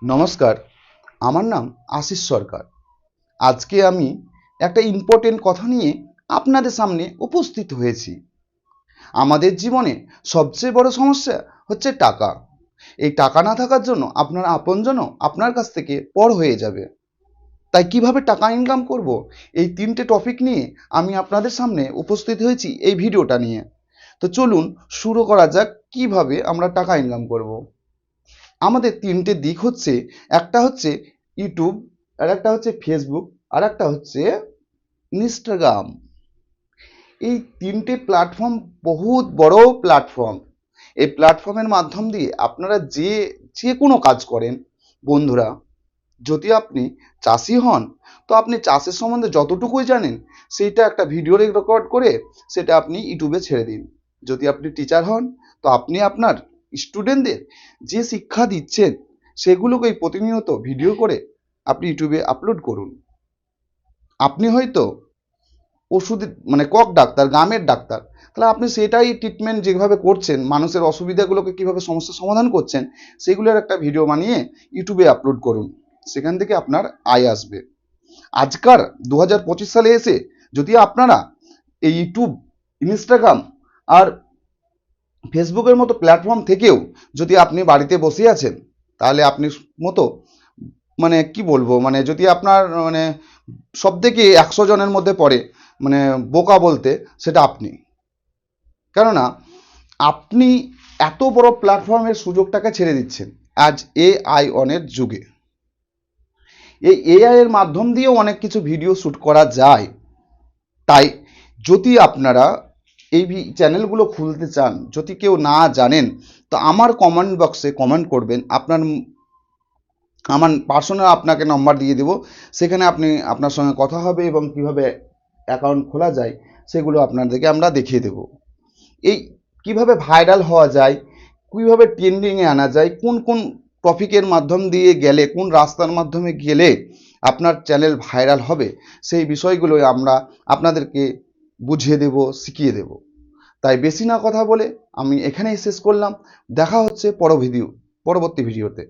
নমস্কার, আমার নাম আশিস সরকার। আজকে আমি একটা ইম্পর্টেন্ট কথা নিয়ে আপনাদের সামনে উপস্থিত হয়েছি। আমাদের জীবনে সবচেয়ে বড় সমস্যা হচ্ছে টাকা। এই টাকা না থাকার জন্য আপনার আপনজনও আপনার কাছ থেকে পর হয়ে যাবে। তাই কিভাবে টাকা ইনকাম করব, এই তিনটে টপিক নিয়ে আমি আপনাদের সামনে উপস্থিত হয়েছি এই ভিডিওটা নিয়ে। তো চলুন শুরু করা যাক কিভাবে আমরা টাকা ইনকাম করব। আমাদের তিনটে দিক হচ্ছে, একটা হচ্ছে ইউটিউব, আর একটা হচ্ছে ফেসবুক, আর একটা হচ্ছে ইনস্টাগ্রাম। এই তিনটে প্ল্যাটফর্ম বহুত বড় প্ল্যাটফর্ম। এই প্ল্যাটফর্মের মাধ্যম দিয়ে আপনারা যে যে কোনো কাজ করেন। বন্ধুরা, যদি আপনি চাষি হন, তো আপনি চাষের সম্বন্ধে যতটুকুই জানেন সেইটা একটা ভিডিও রেকর্ড করে সেটা আপনি ইউটিউবে ছেড়ে দিন। যদি আপনি টিচার হন, তো আপনি আপনার স্টুডেন্টদের যে শিক্ষা দিচ্ছেন সেগুলোকেই প্রতিনিয়ত ভিডিও করে আপনি ইউটিউবে আপলোড করুন। আপনি হয়তো ওষুধ মানে কক ডাক্তার, গ্রামের ডাক্তার, তাহলে আপনি সেটাই ট্রিটমেন্ট যেভাবে করছেন, মানুষের অসুবিধাগুলোকে কিভাবে সমস্যার সমাধান করছেন, সেগুলোর একটা ভিডিও বানিয়ে ইউটিউবে আপলোড করুন। সেখান থেকে আপনার আয় আসবে। আজকার 2025 সালে এসে যদি আপনারা এই ইউটিউব, ইনস্টাগ্রাম আর ফেসবুকের মতো প্ল্যাটফর্ম থেকেও যদি আপনি বাড়িতে বসে আছেন, তাহলে আপনি মতো মানে কি বলবো, মানে যদি আপনার মানে সব থেকে 100 জনের মধ্যে পড়ে মানে বোকা বলতে, সেটা আপনি। কেননা আপনি এত বড় প্ল্যাটফর্মের সুযোগটাকে ছেড়ে দিচ্ছেন আজ এআই অনের যুগে। এই এআই এর মাধ্যম দিয়েও অনেক কিছু ভিডিও শ্যুট করা যায়। তাই যদি আপনারা এই চ্যানেলগুলো খুলতে চান, যদি কেউ না জানেন, তো আমার কমেন্ট বক্সে কমেন্ট করবেন। আমার পার্সোনাল আপনাকে নম্বর দিয়ে দেবো, সেখানে আপনি আপনার সঙ্গে কথা হবে এবং কিভাবে অ্যাকাউন্ট খোলা যায় সেগুলো আপনাদেরকে আমরা দেখিয়ে দেব। এই কিভাবে ভাইরাল হওয়া যায়, কিভাবে ট্রেন্ডিংয়ে আনা যায়, কোন কোন টপিকের মাধ্যম দিয়ে গেলে, কোন রাস্তার মাধ্যমে গেলে আপনার চ্যানেল ভাইরাল হবে, সেই বিষয়গুলো আমরা আপনাদেরকে বুঝিয়ে দেব, শিখিয়ে দেব। তাই বেশি না কথা বলে আমি এখানেই শেষ করলাম। দেখা হচ্ছে পরবর্তী ভিডিওতে।